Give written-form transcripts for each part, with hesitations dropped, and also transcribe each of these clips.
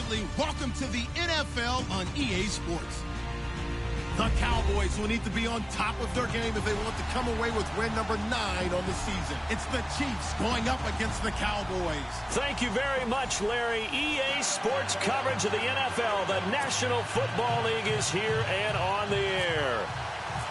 family, welcome to the NFL on EA Sports. The Cowboys will need to be on top of their game if they want to come away with win number 9 on the season. It's the Chiefs going up against the Cowboys. Thank you very much, Larry. EA Sports coverage of the NFL. The National Football League is here and on the air.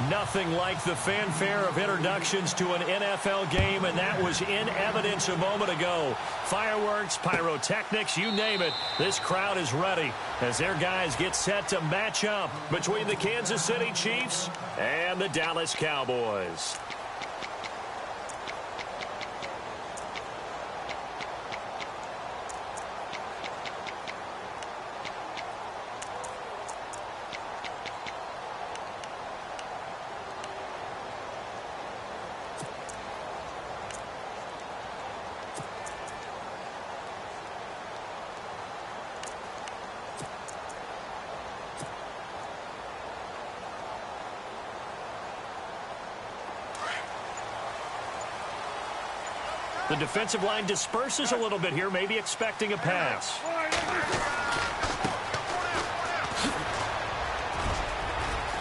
Nothing like the fanfare of introductions to an NFL game, and that was in evidence a moment ago. Fireworks, pyrotechnics, you name it. This crowd is ready as their guys get set to match up between the Kansas City Chiefs and the Dallas Cowboys. The defensive line disperses a little bit here, maybe expecting a pass.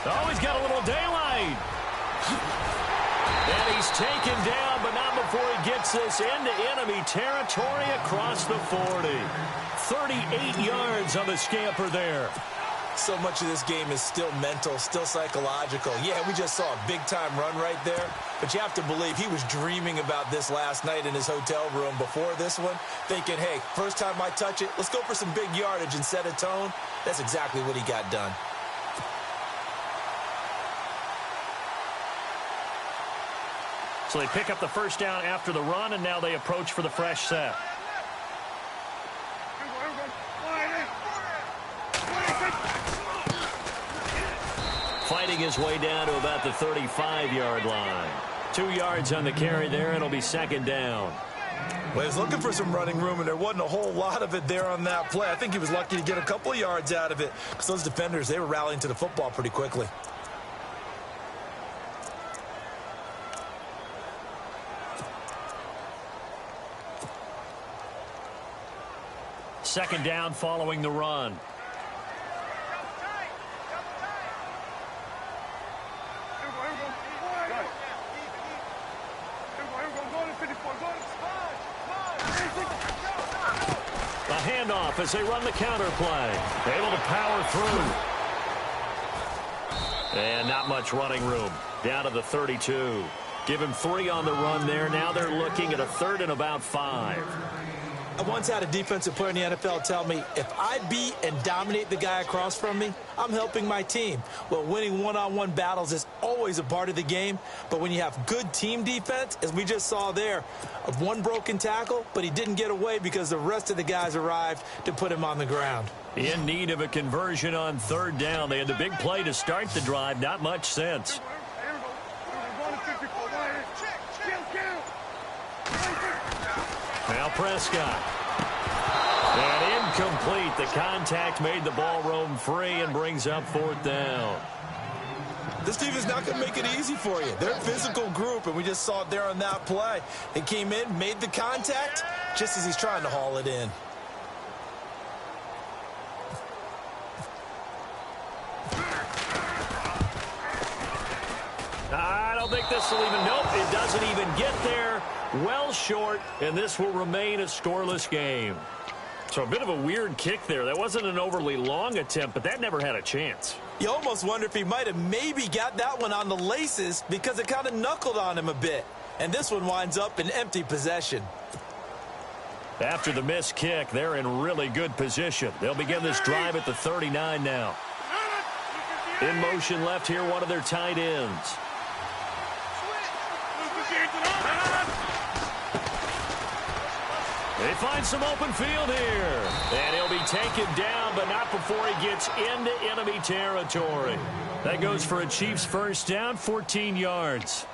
Oh, he's got a little daylight. And he's taken down, but not before he gets this into enemy territory across the 40. 38 yards on the scamper there. So much of this game is still mental, still psychological. Yeah, we just saw a big-time run right there, but you have to believe he was dreaming about this last night in his hotel room before this one, thinking, hey, first time I touch it, let's go for some big yardage and set a tone. That's exactly what he got done. So they pick up the first down after the run, and now they approach for the fresh set. Fighting his way down to about the 35-yard line. 2 yards on the carry there. It'll be second down. Well, he was looking for some running room, and there wasn't a whole lot of it there on that play. I think he was lucky to get a couple of yards out of it because those defenders, they were rallying to the football pretty quickly. Second down following the run. A handoff as they run the counter play. Able to power through. And not much running room. Down to the 32. Give him 3 on the run there. Now they're looking at a 3rd and about 5. I once had a defensive player in the NFL tell me, if I beat and dominate the guy across from me, I'm helping my team. Well, winning one-on-one battles is always a part of the game, but when you have good team defense, as we just saw there, one broken tackle, but he didn't get away because the rest of the guys arrived to put him on the ground. In need of a conversion on 3rd down. They had the big play to start the drive, not much sense. Now Prescott. And incomplete. The contact made the ball roam free and brings up 4th down. This team is not going to make it easy for you. They're a physical group, and we just saw it there on that play. They came in, made the contact, just as he's trying to haul it in. I don't think this will even, nope, it doesn't even get there. Well short, and this will remain a scoreless game. So a bit of a weird kick there. That wasn't an overly long attempt, but that never had a chance. You almost wonder if he might have maybe got that one on the laces because it kind of knuckled on him a bit. And this one winds up in empty possession. After the missed kick, they're in really good position. They'll begin this drive at the 39 now. In motion left here, one of their tight ends. They find some open field here. And he'll be taken down, but not before he gets into enemy territory. That goes for a Chiefs first down, 14 yards.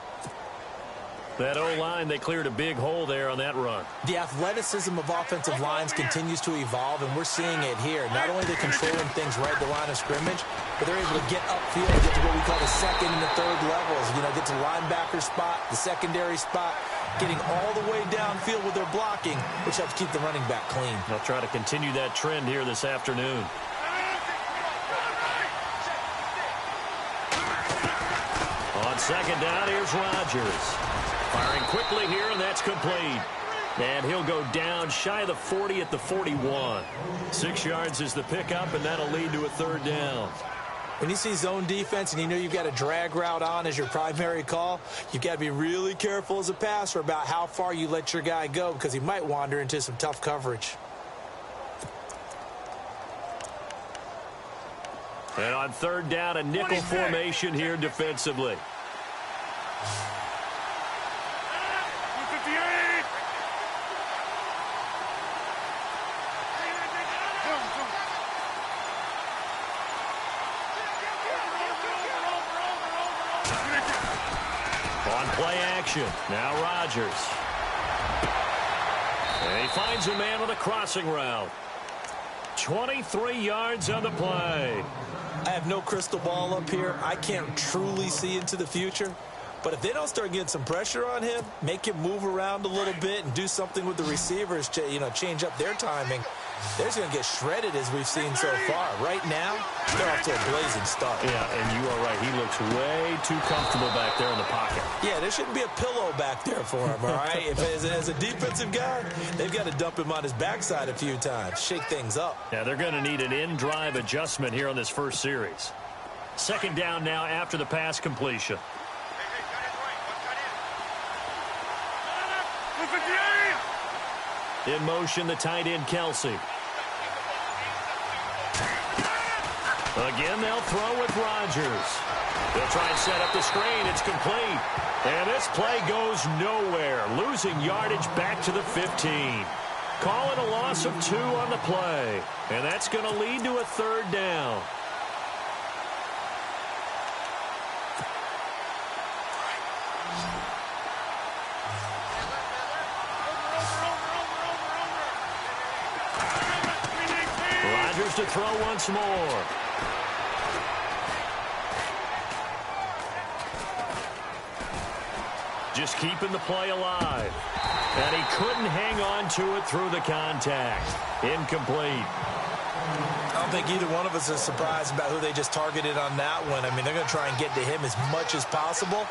That O-line, they cleared a big hole there on that run. The athleticism of offensive lines continues to evolve, and we're seeing it here. Not only are they controlling things right at the line of scrimmage, but they're able to get upfield, get to what we call the second and the third levels. You know, get to the linebacker spot, the secondary spot, getting all the way downfield with their blocking, which helps keep the running back clean. They'll try to continue that trend here this afternoon. On second down, here's Rodgers. Firing quickly here, and that's complete. And he'll go down shy of the 40 at the 41. 6 yards is the pickup, and that'll lead to a third down. When you see zone defense and you know you've got a drag route on as your primary call, you've got to be really careful as a passer about how far you let your guy go because he might wander into some tough coverage. And on third down, a nickel formation here defensively. On play action, now Rodgers. And he finds a man with a crossing route. 23 yards on the play. I have no crystal ball up here. I can't truly see into the future. But if they don't start getting some pressure on him, make him move around a little bit and do something with the receivers, change up their timing, they're just going to get shredded as we've seen so far. Right now, they're off to a blazing start. Yeah, and you are right. He looks way too comfortable back there in the pocket. Yeah, there shouldn't be a pillow back there for him, all right? As a defensive guy, they've got to dump him on his backside a few times, shake things up. Yeah, they're going to need an in-drive adjustment here on this first series. Second down now after the pass completion. In motion, the tight end, Kelsey. Again, they'll throw with Rodgers. They'll try and set up the screen. It's complete. And this play goes nowhere. Losing yardage back to the 15. Call it a loss of 2 on the play. And that's going to lead to a third down. To throw once more. Just keeping the play alive. And he couldn't hang on to it through the contact. Incomplete. I don't think either one of us is surprised about who they just targeted on that one. I mean, they're going to try and get to him as much as possible.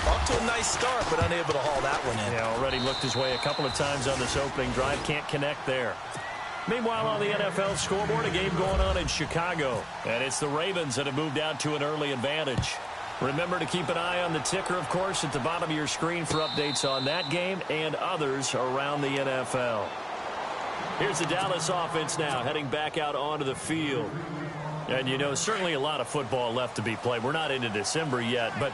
Off to a nice start, but unable to haul that one in. Yeah, already looked his way a couple of times on this opening drive. Can't connect there. Meanwhile, on the NFL scoreboard, a game going on in Chicago. And it's the Ravens that have moved out to an early advantage. Remember to keep an eye on the ticker, of course, at the bottom of your screen for updates on that game and others around the NFL. Here's the Dallas offense now, heading back out onto the field. And, you know, certainly a lot of football left to be played. We're not into December yet, but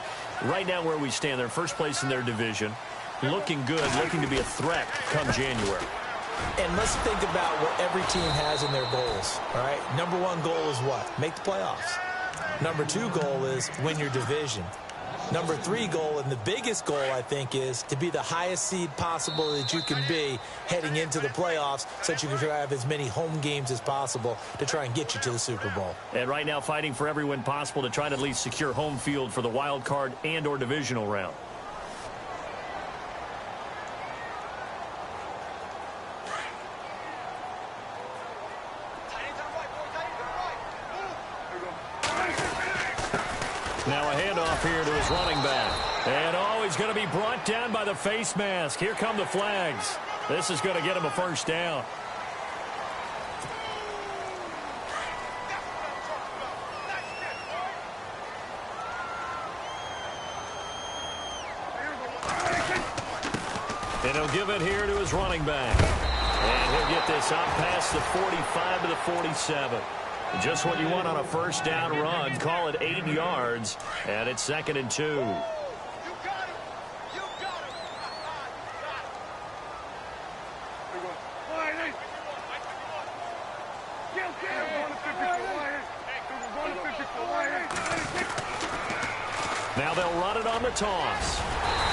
right now where we stand, they're first place in their division. Looking good, looking to be a threat come January. And let's think about what every team has in their goals, all right? Number 1 goal is what? Make the playoffs. Number 2 goal is win your division. Number 3 goal, and the biggest goal, I think, is to be the highest seed possible that you can be heading into the playoffs so that you can have as many home games as possible to try and get you to the Super Bowl. And right now fighting for every win possible to try to at least secure home field for the wild card and or divisional round. Now a handoff here to his running back. And oh, he's going to be brought down by the face mask. Here come the flags. This is going to get him a first down. And he'll give it here to his running back. And he'll get this out past the 45 to the 47. Just what you want on a first down run. Call it 8 yards, and it's 2nd and 2. Now they'll run it on the toss.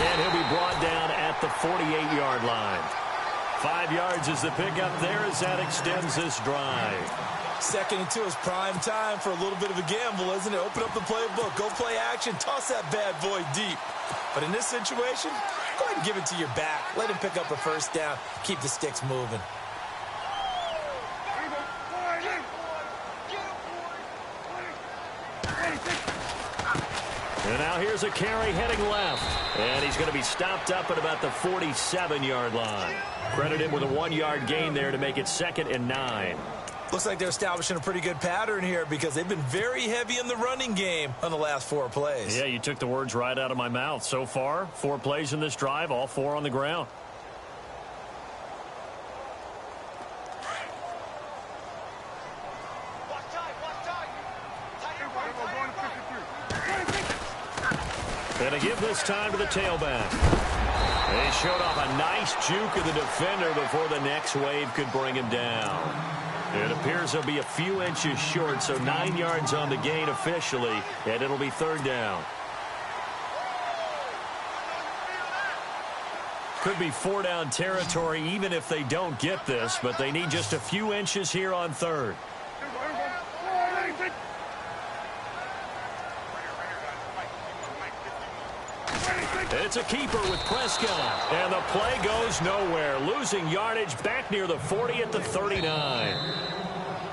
And he'll be brought down at the 48-yard line. 5 yards is the pickup there as that extends this drive. 2nd and 2 is prime time for a little bit of a gamble, isn't it? Open up the playbook, go play action, toss that bad boy deep. But in this situation, go ahead and give it to your back. Let him pick up a first down. Keep the sticks moving. And now here's a carry heading left. And he's going to be stopped up at about the 47-yard line. Credit him with a 1-yard gain there to make it 2nd and 9. Looks like they're establishing a pretty good pattern here because they've been very heavy in the running game on the last 4 plays. Yeah, you took the words right out of my mouth. So far, 4 plays in this drive, all 4 on the ground. And a give this time to the tailback. They showed off a nice juke of the defender before the next wave could bring him down. It appears they'll be a few inches short, so 9 yards on the gain officially, and it'll be 3rd down. Could be 4-down territory even if they don't get this, but they need just a few inches here on 3rd. It's a keeper with Prescott, and the play goes nowhere. Losing yardage back near the 40 at the 39.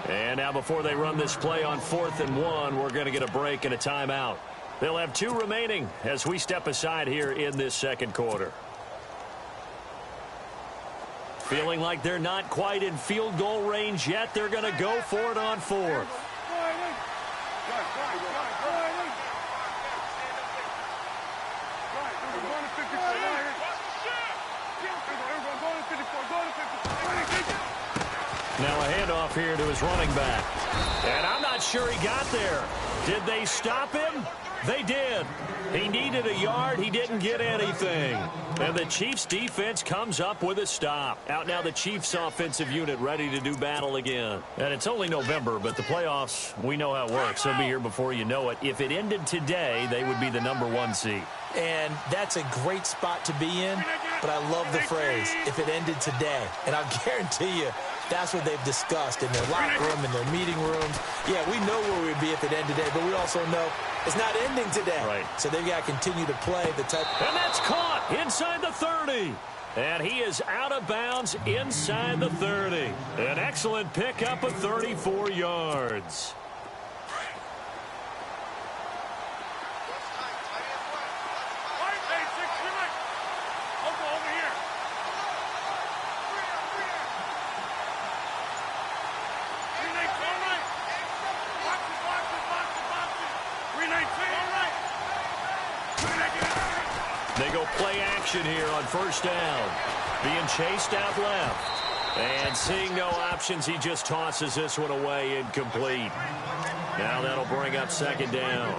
And now before they run this play on 4th and 1, we're going to get a break and a timeout. They'll have 2 remaining as we step aside here in this 2nd quarter. Feeling like they're not quite in field goal range yet. They're going to go for it on 4th. Now a handoff here to his running back. And I'm not sure he got there. Did they stop him? They did. He needed a yard. He didn't get anything. And the Chiefs defense comes up with a stop. Out now the Chiefs offensive unit ready to do battle again. And it's only November, but the playoffs, we know how it works. They'll be here before you know it. If it ended today, they would be the #1 seed. And that's a great spot to be in, but I love the phrase, if it ended today. And I'll guarantee you, that's what they've discussed in their locker room, in their meeting rooms. Yeah, we know where we'd be if it ended today, but we also know it's not ending today. Right. So they've got to continue to play the type. And that's caught inside the 30. And he is out of bounds inside the 30. An excellent pickup of 34 yards. They go play action here on 1st down. Being chased out left. And seeing no options, he just tosses this one away incomplete. Now that'll bring up 2nd down.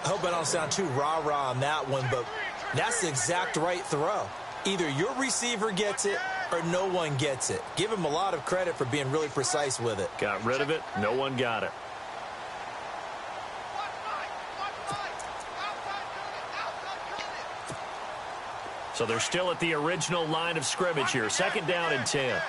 I hope I don't sound too rah-rah on that one, but that's the exact right throw. Either your receiver gets it or no one gets it. Give him a lot of credit for being really precise with it. Got rid of it. No one got it. So they're still at the original line of scrimmage here. 2nd down and 10.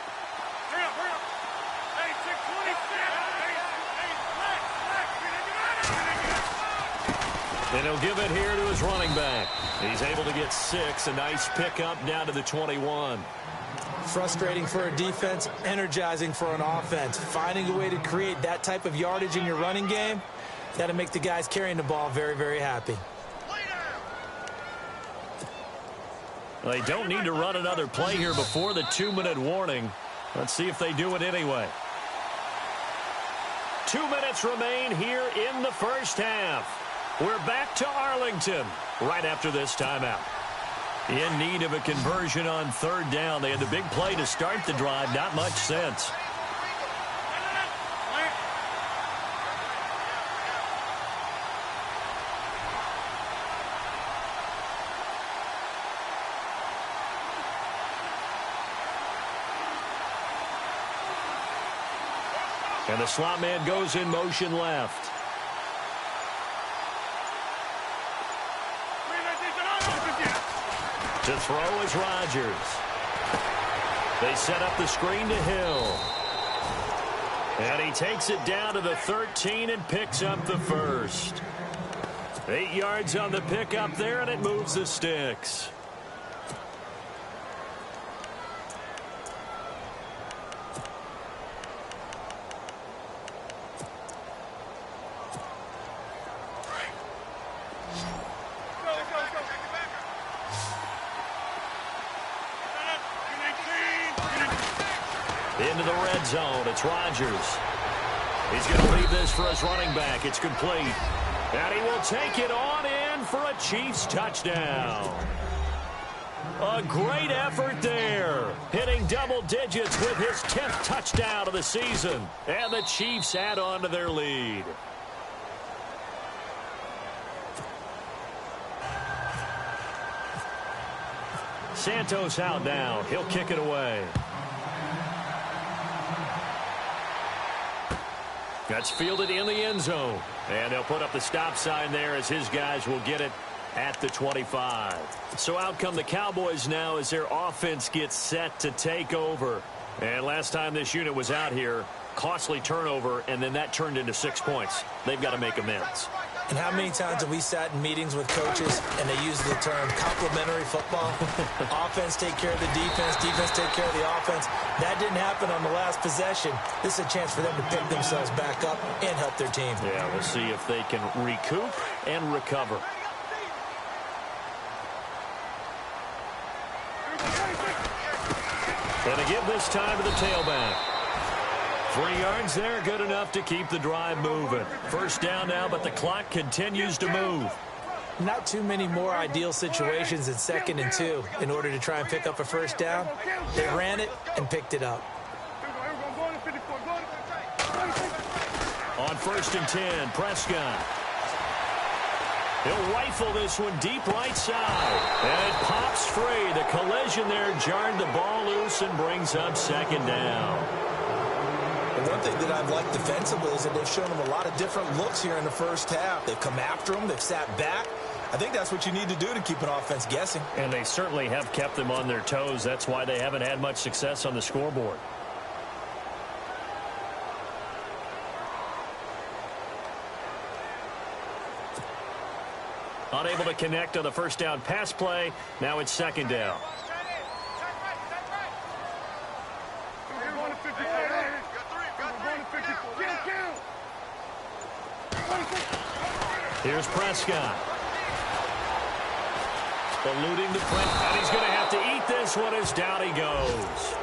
And he'll give it here to his running back. He's able to get 6. A nice pickup down to the 21. Frustrating for a defense, energizing for an offense. Finding a way to create that type of yardage in your running game, that'll make the guys carrying the ball very, very happy. They don't need to run another play here before the 2-minute warning. Let's see if they do it anyway. 2 minutes remain here in the 1st half. We're back to Arlington right after this timeout. In need of a conversion on 3rd down. They had the big play to start the drive. Not much sense. And the slot man goes in motion left. To throw is Rodgers. They set up the screen to Hill. And he takes it down to the 13 and picks up the first. 8 yards on the pickup there, and it moves the sticks. Into the red zone. It's Rodgers. He's going to leave this for his running back. It's complete. And he will take it on in for a Chiefs touchdown. A great effort there. Hitting double digits with his 10th touchdown of the season. And the Chiefs add on to their lead. Santos out now. He'll kick it away. That's fielded in the end zone. And they'll put up the stop sign there as his guys will get it at the 25. So out come the Cowboys now as their offense gets set to take over. And last time this unit was out here, costly turnover, and then that turned into 6 points. They've got to make amends. And how many times have we sat in meetings with coaches and they use the term complementary football? Offense take care of the defense, defense take care of the offense. That didn't happen on the last possession. This is a chance for them to pick themselves back up and help their team. Yeah, we'll see if they can recoup and recover. And to give this time to the tailback. 3 yards there, good enough to keep the drive moving. First down now, but the clock continues to move. Not too many more ideal situations in 2nd and 2 in order to try and pick up a first down. They ran it and picked it up. On 1st and 10, Prescott. He'll rifle this one deep right side. And it pops free. The collision there jarred the ball loose and brings up 2nd down. One thing that I've liked defensively is that they've shown them a lot of different looks here in the first half. They've come after them. They've sat back. I think that's what you need to do to keep an offense guessing. And they certainly have kept them on their toes. That's why they haven't had much success on the scoreboard. Unable to connect on the first down pass play. Now it's 2nd down. Here's Prescott. Eluding the print, and he's going to have to eat this one as down he goes.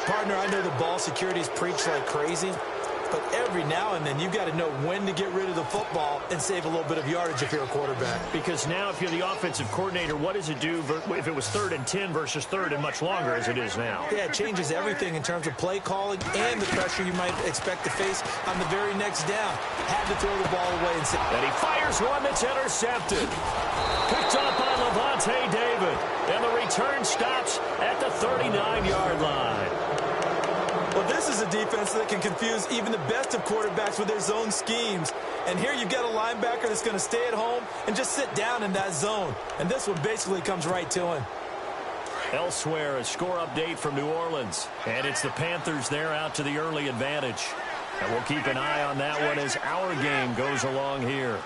Partner, I know the ball security's preached like crazy, but every now and then you've got to know when to get rid of the football and save a little bit of yardage if you're a quarterback. Because now if you're the offensive coordinator, what does it do if it was 3rd and 10 versus 3rd and much longer as it is now? Yeah, it changes everything in terms of play calling and the pressure you might expect to face on the very next down. Had to throw the ball away and he fires one that's intercepted. Picked up by Levante David. And the return stops at the 39-yard line. Well, this is a defense that can confuse even the best of quarterbacks with their zone schemes. And here you've got a linebacker that's going to stay at home and just sit down in that zone. And this one basically comes right to him. Elsewhere, a score update from New Orleans. And it's the Panthers there out to the early advantage. And we'll keep an eye on that one as our game goes along here.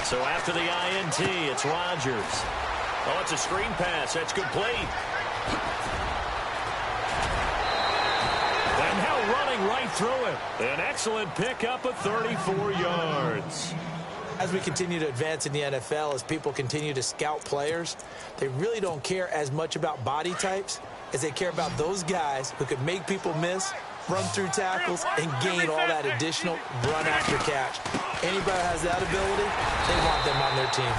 So after the INT, it's Rodgers. Oh, it's a screen pass. That's complete. And now running right through it. An excellent pickup of 34 yards. As we continue to advance in the NFL, as people continue to scout players, they really don't care as much about body types as they care about those guys who can make people miss, run through tackles, and gain all that additional run after catch. Anybody who has that ability, they want them on their team.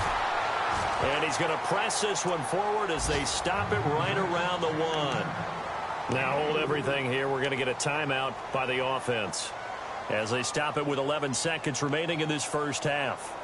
And he's going to press this one forward as they stop it right around the 1. Now hold everything here. We're going to get a timeout by the offense as they stop it with 11 seconds remaining in this first half.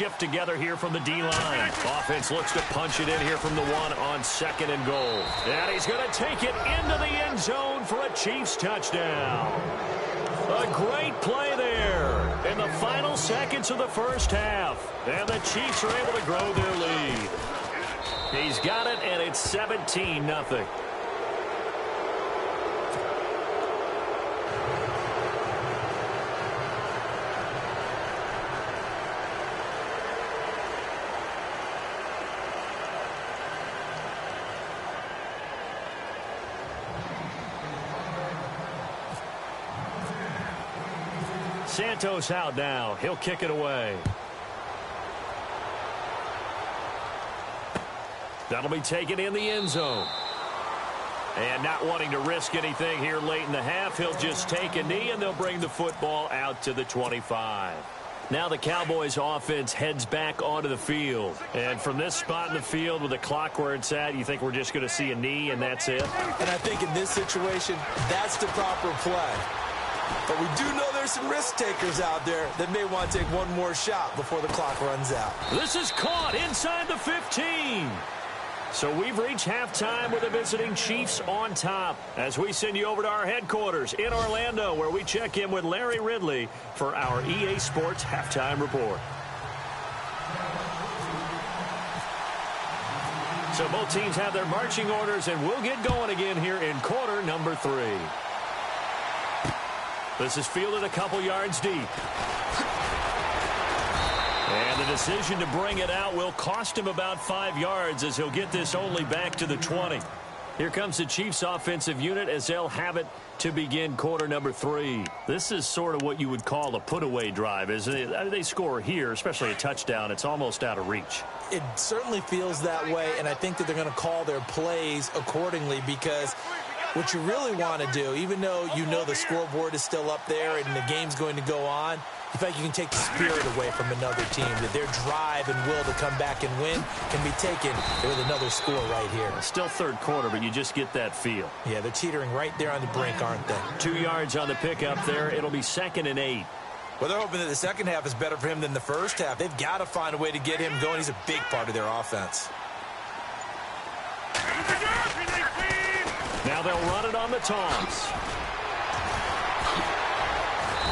shift together here from the D-line. Offense looks to punch it in here from the 1 on 2nd and goal. And he's going to take it into the end zone for a Chiefs touchdown. A great play there in the final seconds of the first half. And the Chiefs are able to grow their lead. He's got it, and it's 17-0. Santos out now. He'll kick it away. That'll be taken in the end zone. And not wanting to risk anything here late in the half, he'll just take a knee, and they'll bring the football out to the 25. Now the Cowboys offense heads back onto the field. And from this spot in the field with the clock where it's at, you think we're just going to see a knee and that's it? And I think in this situation, that's the proper play. But we do know there's some risk takers out there that may want to take one more shot before the clock runs out. This is caught inside the 15. So we've reached halftime with the visiting Chiefs on top as we send you over to our headquarters in Orlando, where we check in with Larry Ridley for our EA Sports Halftime Report. So both teams have their marching orders, and we'll get going again here in quarter number 3. This is fielded a couple yards deep. And the decision to bring it out will cost him about 5 yards, as he'll get this only back to the 20. Here comes the Chiefs offensive unit as they'll have it to begin quarter number 3. This is sort of what you would call a put-away drive, isn't it? I mean, they score here, especially a touchdown. It's almost out of reach. It certainly feels that way, and I think that they're going to call their plays accordingly, because what you really want to do, even though you know the scoreboard is still up there and the game's going to go on, you feel like you can take the spirit away from another team, that their drive and will to come back and win can be taken with another score right here. Still third quarter, but you just get that feel. Yeah, they're teetering right there on the brink, aren't they? 2 yards on the pickup there. It'll be 2nd and 8. Well, they're hoping that the second half is better for him than the first half. They've got to find a way to get him going. He's a big part of their offense. Now they'll run it on the taunts.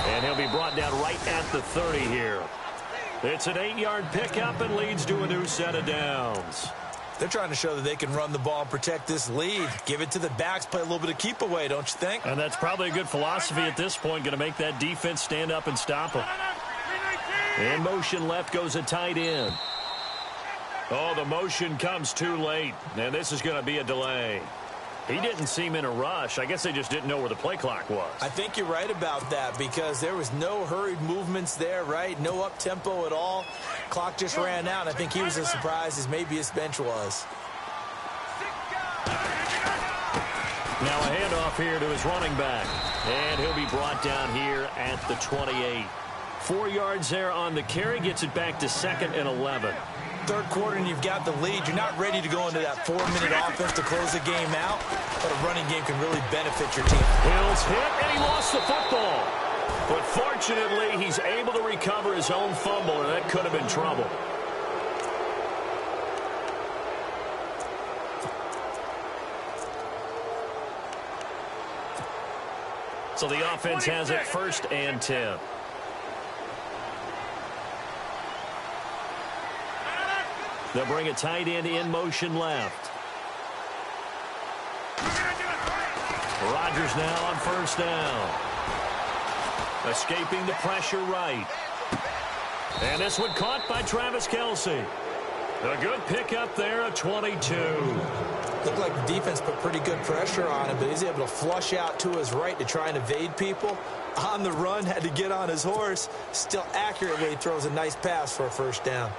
And he'll be brought down right at the 30 here. It's an 8-yard pickup and leads to a new set of downs. They're trying to show that they can run the ball and protect this lead. Give it to the backs, play a little bit of keep away, don't you think? And that's probably a good philosophy at this point, going to make that defense stand up and stop them. In motion left goes a tight end. Oh, the motion comes too late, and this is going to be a delay. He didn't seem in a rush. I guess they just didn't know where the play clock was. I think you're right about that, because there was no hurried movements there, right? No up-tempo at all. Clock just ran out, and I think he was as surprised as maybe his bench was. Now a handoff here to his running back. And he'll be brought down here at the 28. 4 yards there on the carry. Gets it back to 2nd and 11. Third quarter and you've got the lead. You're not ready to go into that 4-minute offense to close the game out, but a running game can really benefit your team. Hills hit, and he lost the football. But fortunately, he's able to recover his own fumble, or that could have been trouble. So the offense has it 1st and 10. They'll bring a tight end in motion left. Rodgers now on 1st down. Escaping the pressure right. And this one caught by Travis Kelce. A good pickup there, a 22. Looked like the defense put pretty good pressure on him, but he's able to flush out to his right to try and evade people. On the run, had to get on his horse. Still accurately throws a nice pass for a 1st down.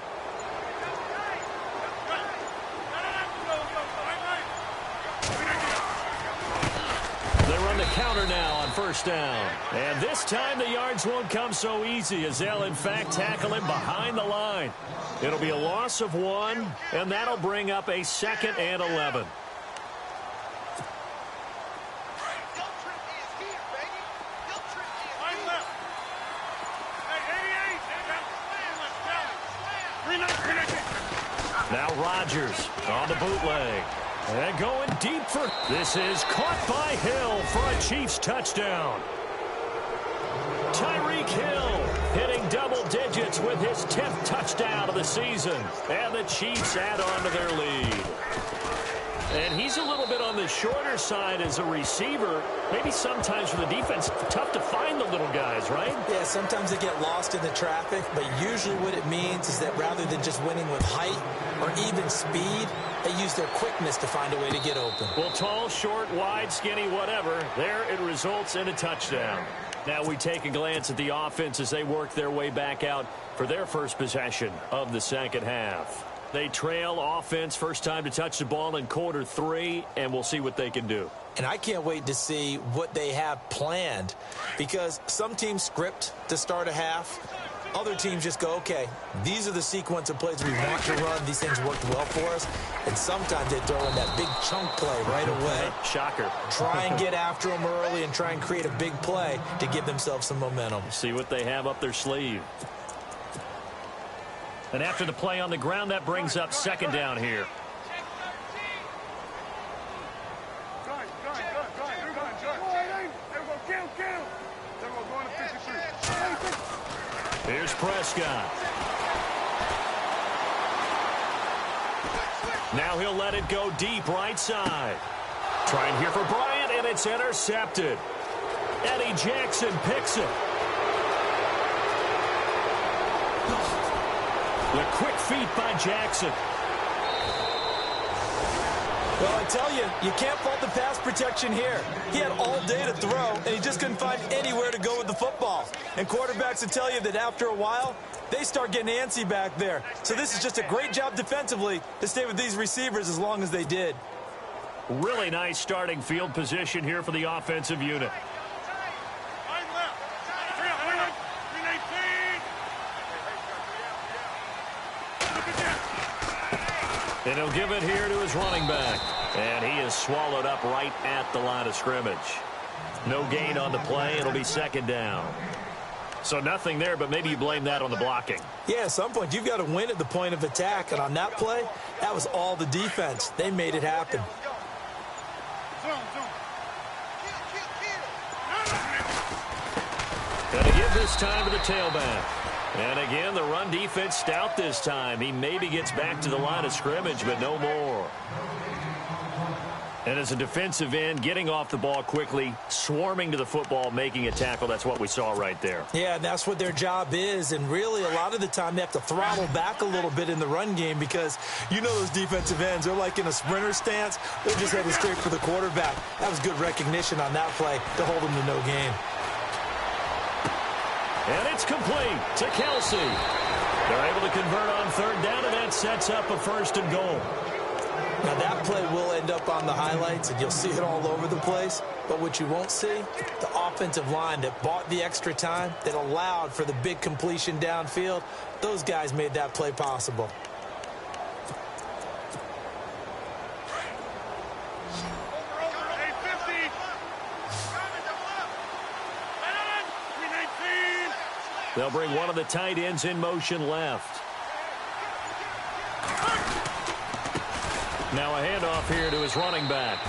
Counter now on 1st down. And this time the yards won't come so easy, as they'll in fact tackle him behind the line. It'll be a loss of 1, and that'll bring up a 2nd and 11. Rodgers on the bootleg. And going deep for... This is caught by Hill for a Chiefs touchdown. Tyreek Hill hitting double digits with his 10th touchdown of the season. And the Chiefs add on to their lead. And he's a little bit on the shorter side as a receiver. Maybe sometimes for the defense, tough to find the little guys, right? Yeah, sometimes they get lost in the traffic, but usually what it means is that rather than just winning with height or even speed, they use their quickness to find a way to get open. Well, tall, short, wide, skinny, whatever, there it results in a touchdown. Now we take a glance at the offense as they work their way back out for their first possession of the second half. They trail offense first time to touch the ball in quarter 3, and we'll see what they can do. And I can't wait to see what they have planned, because some teams script to start a half. Other teams just go, okay, these are the sequence of plays we want to run. These things worked well for us. And sometimes they throw in that big chunk play right away. Shocker. Try and get after them early and try and create a big play to give themselves some momentum. See what they have up their sleeve. And after the play on the ground, that brings up second down here. Here's Prescott. Now he'll let it go deep right side. Trying here for Bryant, and it's intercepted. Eddie Jackson picks it. The quick feet by Jackson. Well, I tell you, you can't fault the pass protection here. He had all day to throw, and he just couldn't find anywhere to go with the football. And quarterbacks will tell you that after a while, they start getting antsy back there. So this is just a great job defensively to stay with these receivers as long as they did. Really nice starting field position here for the offensive unit. And he'll give it here to his running back. And he is swallowed up right at the line of scrimmage. No gain on the play. It'll be second down. So nothing there, but maybe you blame that on the blocking. Yeah, at some point, you've got to win at the point of attack. And on that play, that was all the defense. They made it happen. Going to give this time to the tailback. And again, the run defense stout this time. He maybe gets back to the line of scrimmage, but no more. And as a defensive end, getting off the ball quickly, swarming to the football, making a tackle, that's what we saw right there. Yeah, and that's what their job is. And really, a lot of the time, they have to throttle back a little bit in the run game because you know those defensive ends, they're like in a sprinter stance. They're just heading straight for the quarterback. That was good recognition on that play to hold them to no gain. And it's complete to Kelsey. They're able to convert on third down, and that sets up a first and goal. Now, that play will end up on the highlights, and you'll see it all over the place. But what you won't see, the offensive line that bought the extra time, that allowed for the big completion downfield, those guys made that play possible. They'll bring one of the tight ends in motion left. Now a handoff here to his running back.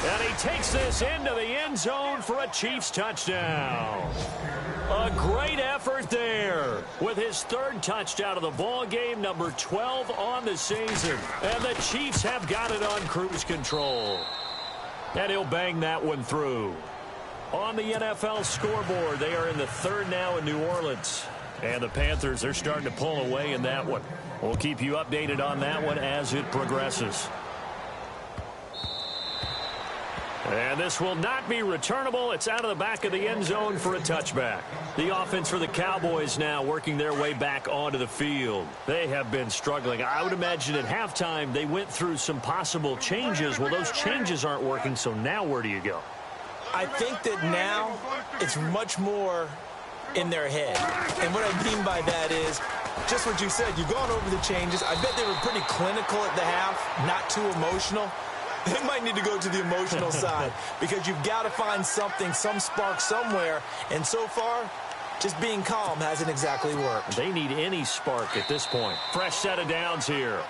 And he takes this into the end zone for a Chiefs touchdown. A great effort there with his third touchdown of the ball game, number 12 on the season. And the Chiefs have got it on cruise control. And he'll bang that one through. On the NFL scoreboard, they are in the third now in New Orleans. And the Panthers, they're starting to pull away in that one. We'll keep you updated on that one as it progresses. And this will not be returnable. It's out of the back of the end zone for a touchback. The offense for the Cowboys now working their way back onto the field. They have been struggling. I would imagine at halftime they went through some possible changes. Well, those changes aren't working, so now where do you go? I think that now it's much more in their head. And what I mean by that is just what you said. You've gone over the changes. I bet they were pretty clinical at the half, not too emotional. They might need to go to the emotional side because you've got to find something, some spark somewhere. And so far, just being calm hasn't exactly worked. They need any spark at this point. Fresh set of downs here.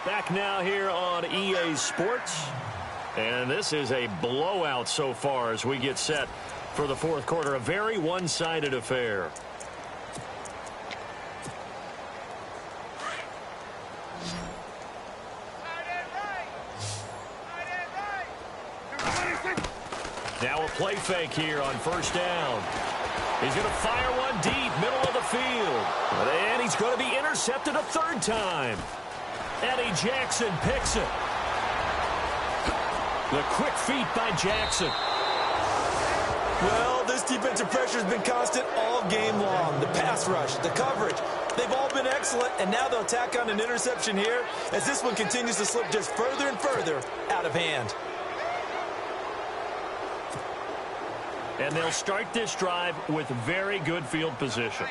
Back now here on EA Sports. And this is a blowout so far as we get set for the fourth quarter. A very one-sided affair. Now a play fake here on first down. He's going to fire one deep, middle of the field. And he's going to be intercepted a third time. Eddie Jackson picks it. The quick feet by Jackson. Well, this defensive pressure has been constant all game long. The pass rush, the coverage, they've all been excellent, and now they'll tack on an interception here as this one continues to slip just further and further out of hand. And they'll start this drive with very good field position.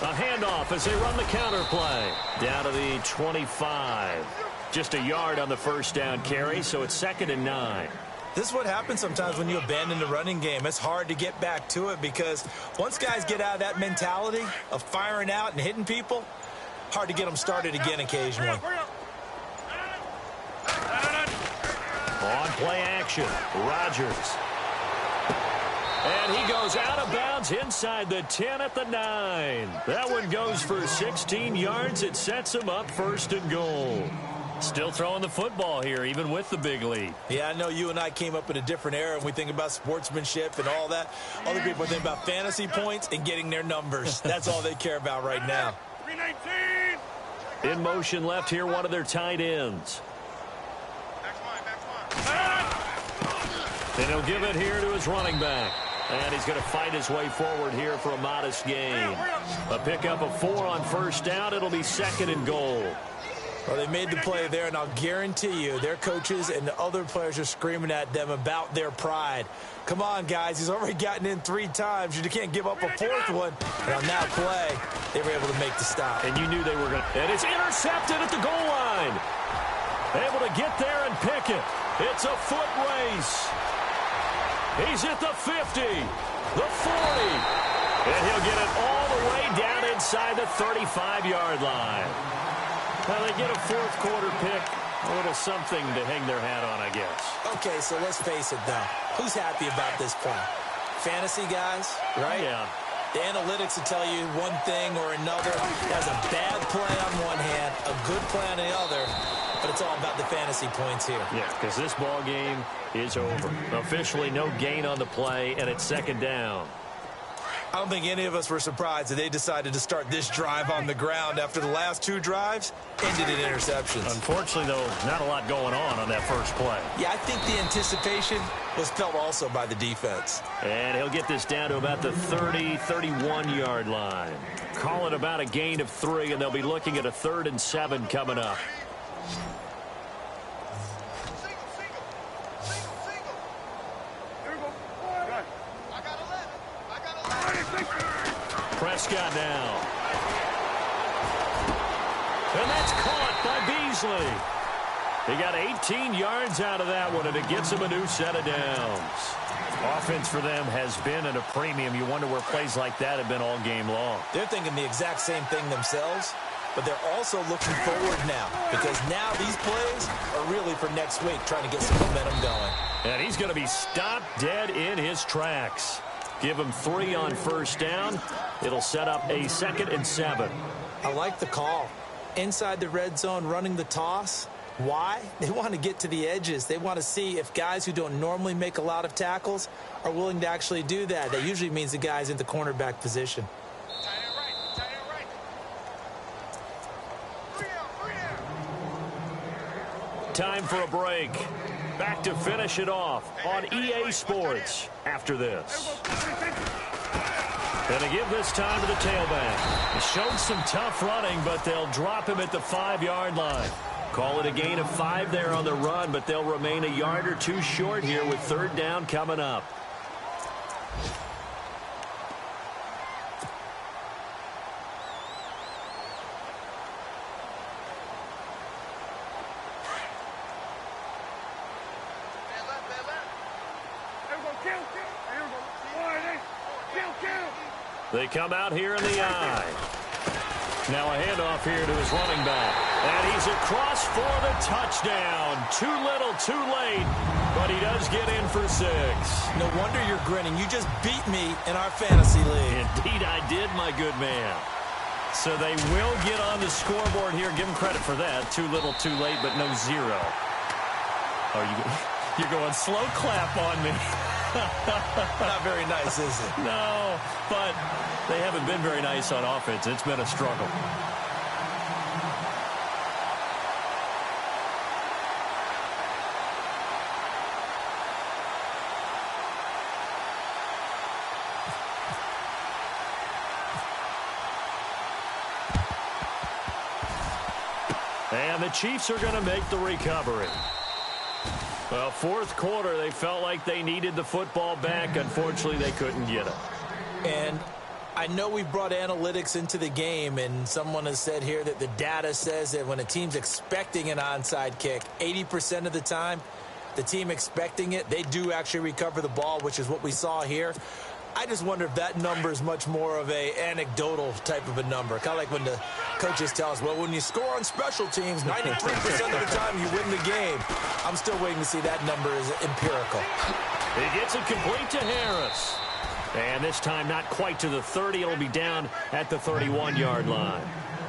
A handoff as they run the counter play. Down to the 25. Just a yard on the first down carry, so it's 2nd and 9. This is what happens sometimes when you abandon the running game. It's hard to get back to it because once guys get out of that mentality of firing out and hitting people, hard to get them started again occasionally. On play action, Rodgers. And he goes out of bounds inside the 10 at the 9. That one goes for 16 yards. It sets him up 1st and goal. Still throwing the football here, even with the big lead. Yeah, I know you and I came up in a different era, and we think about sportsmanship and all that. Other people think about fantasy points and getting their numbers. That's all they care about right now. In motion left here, one of their tight ends. And he'll give it here to his running back. And he's going to fight his way forward here for a modest gain. A pickup of 4 on first down. It'll be 2nd and goal. Well, they made the play there, and I'll guarantee you their coaches and the other players are screaming at them about their pride. Come on, guys. He's already gotten in 3 times. You can't give up a 4th one. And on that play, they were able to make the stop. And you knew they were going to. And it's intercepted at the goal line. Able to get there and pick it. It's a foot race. He's at the 50, the 40. And he'll get it all the way down inside the 35-yard line. Well, they get a fourth quarter pick. A little something to hang their hat on, I guess. Okay, so let's face it, though. Who's happy about this play? Fantasy guys, right? Yeah. The analytics will tell you one thing or another. There's a bad play on one hand, a good play on the other, but it's all about the fantasy points here. Yeah, because this ball game is over. Officially no gain on the play, and it's 2nd down. I don't think any of us were surprised that they decided to start this drive on the ground after the last 2 drives ended in interceptions. Unfortunately, though, not a lot going on that first play. Yeah, I think the anticipation was felt also by the defense. And he'll get this down to about the 30, 31-yard line. Call it about a gain of 3, and they'll be looking at a 3rd and 7 coming up. Prescott now. And that's caught by Beasley. He got 18 yards out of that one, and it gets him a new set of downs. Offense for them has been at a premium. You wonder where plays like that have been all game long. They're thinking the exact same thing themselves, but they're also looking forward now because now these plays are really for next week, trying to get some momentum going. And he's going to be stopped dead in his tracks. Give him 3 on first down. It'll set up a 2nd and 7. I like the call. Inside the red zone, running the toss. Why? They want to get to the edges. They want to see if guys who don't normally make a lot of tackles are willing to actually do that. That usually means the guy's in the cornerback position. Time for a break. Back to finish it off on EA Sports after this. Gonna give this time to the tailback. He showed some tough running, but they'll drop him at the 5-yard line. Call it a gain of 5 there on the run, but they'll remain a yard or 2 short here with 3rd down coming up. They come out here in the I. Now a handoff here to his running back. And he's across for the touchdown. Too little, too late. But he does get in for 6. No wonder you're grinning. You just beat me in our fantasy league. Indeed I did, my good man. So they will get on the scoreboard here. Give them credit for that. Too little, too late, but no 0. You're going slow clap on me. Not very nice, is it? No, but they haven't been very nice on offense. It's been a struggle. And the Chiefs are going to make the recovery. Well, fourth quarter, they felt like they needed the football back. Unfortunately, they couldn't get it. And I know we brought analytics into the game, and someone has said here that the data says that when a team's expecting an onside kick, 80% of the time, the team expecting it, they do actually recover the ball, which is what we saw here. I just wonder if that number is much more of a anecdotal type of a number. Kind of like when the coaches tell us, well, when you score on special teams, 93% of the time you win the game. I'm still waiting to see that number is empirical. He gets it complete to Harris. And this time not quite to the 30. It'll be down at the 31-yard line.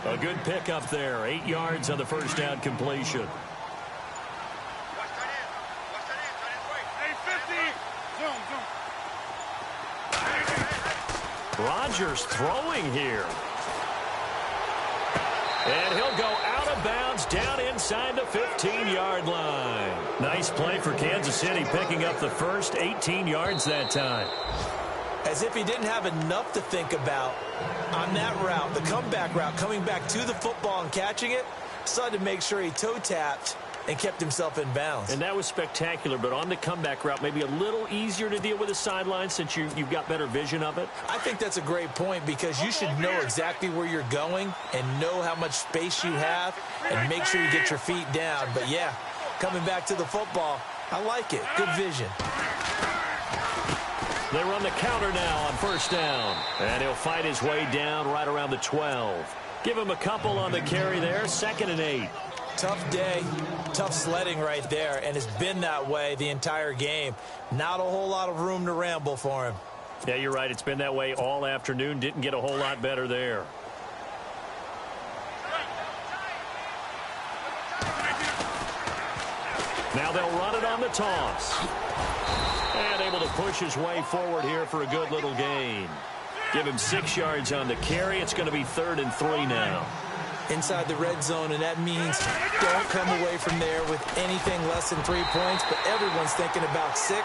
A good pickup there. 8 yards on the first down completion. Rodgers throwing here. And he'll go out of bounds down inside the 15-yard line. Nice play for Kansas City, picking up the first 18 yards that time. As if he didn't have enough to think about on that route, the comeback route, coming back to the football and catching it, decided to make sure he toe-tapped and kept himself in bounds. And that was spectacular, but on the comeback route, maybe a little easier to deal with the sideline since you've got better vision of it. I think that's a great point because you should know exactly where you're going and know how much space you have and make sure you get your feet down. But, yeah, coming back to the football, I like it. Good vision. They run the counter now on first down. And he'll fight his way down right around the 12. Give him a couple on the carry there, 2nd and 8. Tough day, tough sledding right there, and it's been that way the entire game. Not a whole lot of room to ramble for him. Yeah, you're right. It's been that way all afternoon. Didn't get a whole lot better there. Now they'll run it on the toss. And able to push his way forward here for a good little gain. Give him 6 yards on the carry. It's going to be 3rd and 3 now. Inside the red zone, and that means don't come away from there with anything less than 3 points, but everyone's thinking about 6.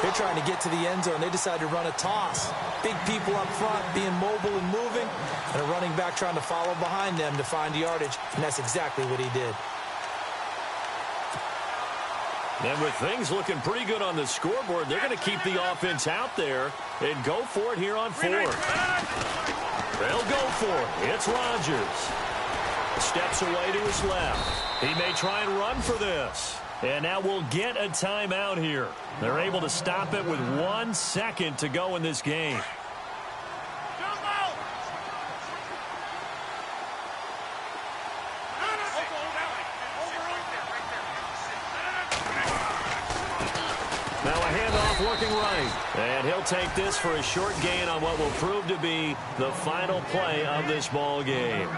They're trying to get to the end zone. They decide to run a toss. Big people up front being mobile and moving, and a running back trying to follow behind them to find yardage, and that's exactly what he did. And with things looking pretty good on the scoreboard, they're going to keep the offense out there and go for it here on 4th. They'll go for it. It's Rodgers. Steps away to his left. He may try and run for this. And now we'll get a timeout here. They're able to stop it with 1 second to go in this game. Now a handoff looking right. And he'll take this for a short gain on what will prove to be the final play of this ball game.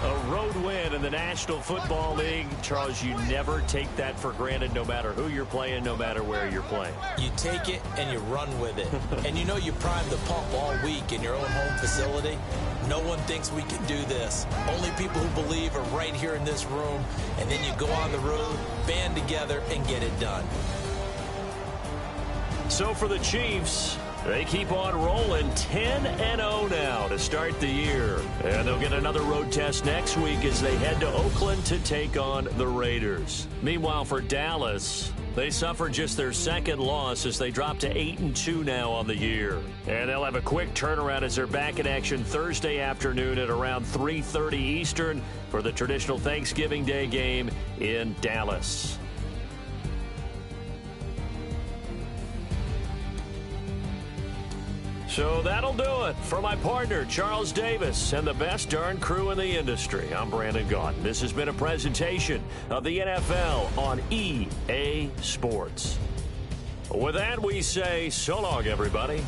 A road win in the National Football League. Charles, you never take that for granted no matter who you're playing, no matter where you're playing. You take it and you run with it. And you know you prime the pump all week in your own home facility. No one thinks we can do this. Only people who believe are right here in this room. And then you go on the road, band together, and get it done. So for the Chiefs, they keep on rolling 10-0 now to start the year. And they'll get another road test next week as they head to Oakland to take on the Raiders. Meanwhile, for Dallas, they suffered just their 2nd loss as they drop to 8-2 now on the year. And they'll have a quick turnaround as they're back in action Thursday afternoon at around 3:30 Eastern for the traditional Thanksgiving Day game in Dallas. So that'll do it. For my partner, Charles Davis, and the best darn crew in the industry, I'm Brandon Gaudin. This has been a presentation of the NFL on EA Sports. With that, we say so long, everybody.